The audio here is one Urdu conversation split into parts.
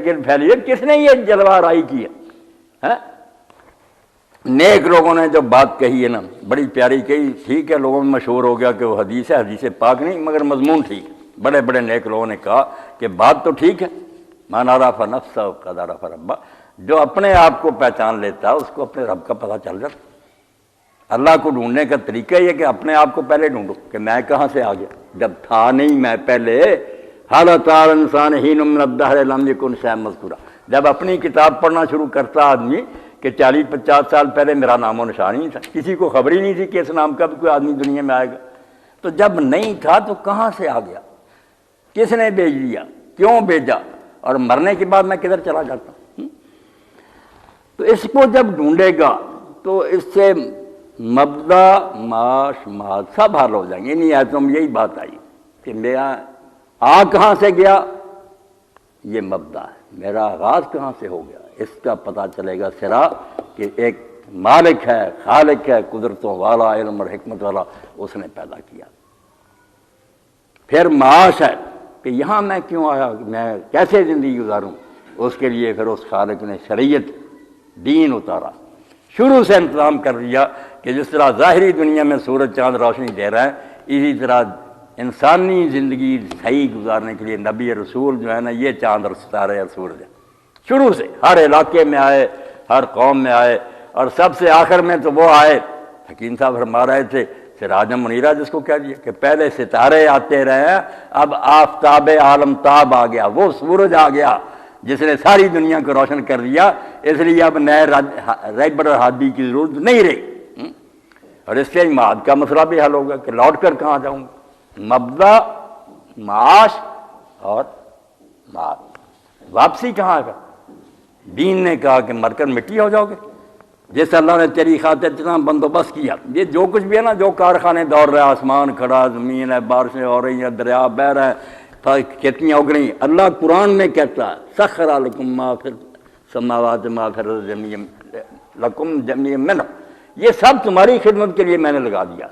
لیکن پھیلی ہے، کس نے یہ جلوہ آرائی کی ہے؟ نیک لوگوں نے جو بات کہی ہے نا، بڑی پیاری کہی، ٹھیک ہے لوگوں میں مشہور ہو گیا کہ وہ حدیث ہے، حدیث پاک نہیں، مگر مضمون ٹھیک ہے۔ بڑے بڑے نیک لوگوں نے کہا کہ بات تو ٹھیک ہے، من عرف نفسہ قد عرف ربہ، جو اپنے آپ کو پہچان لیتا ہے اس کو اپنے رب کا پتہ چل جاتا۔ اللہ کو ڈھونڈنے کا طریقہ یہ کہ اپنے آپ کو پہلے ڈھونڈو کہ میں کہاں سے آ گیا، جب تھا نہیں میں پہلے۔ حال تعالی انسان حین من الدہر لم یکن شیئا مذکورا، جب اپنی کتاب پڑھنا شروع کرتا آدمی کہ 40-50 سال پہلے میرا نام و نشان ہی نہیں تھا، کسی کو خبر ہی نہیں تھی کہ اس نام کا بھی کوئی آدمی دنیا میں آئے گا، تو جب نہیں تھا تو کہاں سے آ گیا، کس نے بھیج دیا، کیوں بھیجا، اور مرنے کے بعد میں کدھر چلا جاتا ہوں؟ تو اس کو جب ڈھونڈے گا تو اس سے مبدا معاش مال سب حل ہو جائیں گے۔ نہیں ہے تم یہی بات آئی کہ میرا کہاں سے گیا، یہ مبدا ہے، میرا آغاز کہاں سے ہو گیا، اس کا پتہ چلے گا سرا کہ ایک مالک ہے، خالق ہے، قدرتوں والا، علم اور حکمت والا، اس نے پیدا کیا۔ پھر معاش ہے کہ یہاں میں کیوں آیا، میں کیسے زندگی گزاروں، اس کے لیے پھر اس خالق نے شریعت دین اتارا، شروع سے انتظام کر دیا کہ جس طرح ظاہری دنیا میں سورج چاند روشنی دے رہا ہے، اسی طرح انسانی زندگی صحیح گزارنے کے لیے نبی رسول جو ہے نا، یہ چاند اور ستارے اور سورج ہے، شروع سے ہر علاقے میں آئے، ہر قوم میں آئے، اور سب سے آخر میں تو وہ آئے، حکیم صاحب فرما رہے تھے سراج منیرہ جس کو کہہ دیا کہ پہلے ستارے آتے رہے ہیں، اب آفتاب عالم تاب آ گیا، وہ سورج آ گیا جس نے ساری دنیا کو روشن کر دیا، اس لیے اب نئے رہبر اور ہادی کی ضرورت نہیں رہی، اور اس سے معاد کا مسئلہ بھی حل ہوگا کہ لوٹ کر کہاں جاؤں گا، مبدا معاش اور معاد، واپسی کہاں ہے؟ دین نے کہا کہ مر کر مٹی ہو جاؤ گے، جس اللہ نے تیری خاطر اتنا بندوبست کیا، یہ جو کچھ بھی ہے نا، جو کارخانے دوڑ رہے ہیں، آسمان کھڑا، زمین ہے، بارشیں ہو رہی ہیں، دریا بہہ رہے ہیں، کھیتیاں اگ رہی ہیں، اللہ قرآن میں کہتا ہے سخر لکم ما فی السماوات ما فی الارض جميعا لکم جميعا منہ، یہ سب تمہاری خدمت کے لیے میں نے لگا دیا،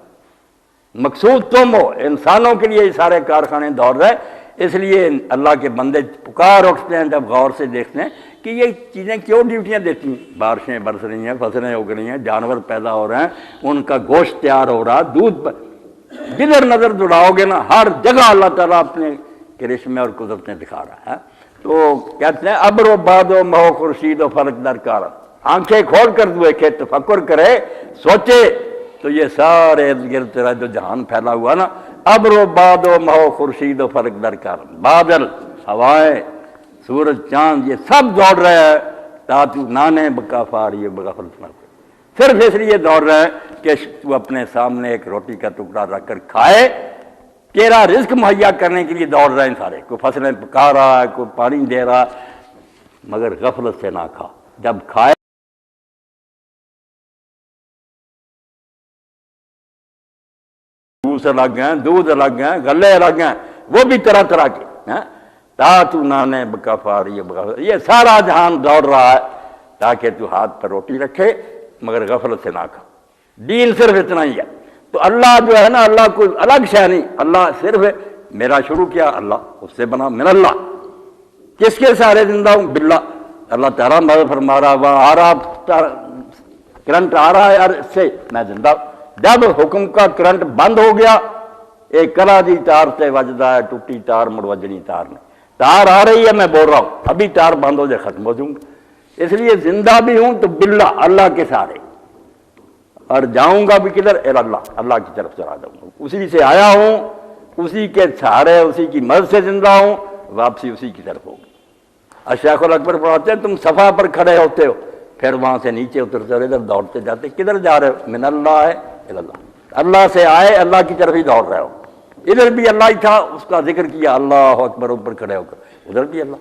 مقصود تم ہو، انسانوں کے لیے یہ سارے کارخانے دوڑ رہے، اس لیے اللہ کے بندے پکار اٹھتے ہیں جب غور سے دیکھتے ہیں کہ یہ چیزیں کیوں ڈیوٹیاں دیتی ہیں، بارشیں برس رہی ہیں، فصلیں اگ رہی ہیں، جانور پیدا ہو رہے ہیں، ان کا گوشت تیار ہو رہا، دودھ جدھر نظر دوڑاؤ گے نا، ہر جگہ اللہ تعالیٰ اپنے کرشمے اور قدرتیں دکھا رہا ہے۔ تو کہتے ہیں ابر و باد و مہو خورشید و فلک درکار، آنکھیں کھول کر دوئے کہ تفکر کرے، سوچے، تو یہ سارے ارد گرد تیرا جو جہان پھیلا ہوا نا، ابر و باد و مہو خورشید و فلک درکار، بادل، ہوائیں، سورج چاند، یہ سب دوڑ رہے ہیں تاکہ نانے بکا فاری بغفلت نہ، صرف اس لیے دوڑ رہے ہیں کہ تو اپنے سامنے ایک روٹی کا ٹکڑا رکھ کر کھائے، تیرا رزق مہیا کرنے کے لیے دوڑ رہے ہیں سارے، کوئی فصلیں پکا رہا ہے، کوئی پانی دے رہا، مگر غفلت سے نہ کھا، جب کھائے جوس الگ ہیں، دودھ الگ ہیں، غلے الگ ہیں، وہ بھی طرح طرح کے تاتو نانے بکفاری، یہ سارا جہان دوڑ رہا ہے تاکہ تو ہاتھ پر روٹی رکھے مگر غفلت سے نہ کھا۔ دین صرف اتنا ہی ہے۔ تو اللہ جو ہے نا، اللہ کوئی الگ شے نہیں، اللہ صرف میرا شروع کیا اللہ، اس سے بنا من اللہ، کس کے سارے زندہ ہوں؟ باللہ، اللہ تعالیٰ مدد فرما رہا، وہاں آ رہا کرنٹ آ رہا ہے اس سے میں زندہ ہوں۔ جب حکم کا کرنٹ بند ہو گیا، ایک کلا دی تار سے وجدا ہے، ٹوٹی تار مڑ وجنی تار نے، تار آ رہی ہے میں بول رہا ہوں، ابھی تار بند ہو جائے ختم ہو جاؤں گا، اس لیے زندہ بھی ہوں تو باللہ، اللہ کے سارے، اور جاؤں گا بھی کدھر؟ اللہ، اللہ کی طرف چلا جاؤں گا، اسی سے آیا ہوں، اسی کے سہارے، اسی کی مدد سے زندہ ہوں، واپسی اسی کی طرف ہوگی۔ شیخ الاکبر فرماتے ہیں تم صفا پر کھڑے ہوتے ہو، پھر وہاں سے نیچے اترتے ہو، ادھر دوڑتے جاتے، کدھر جا رہے ہو؟ من اللہ ہے اللہ، اللہ سے آئے اللہ کی طرف ہی دوڑ رہے ہو، ادھر بھی اللہ ہی تھا، اس کا ذکر کیا اللہ اکبر، اوپر کھڑے ہو کر ادھر بھی اللہ۔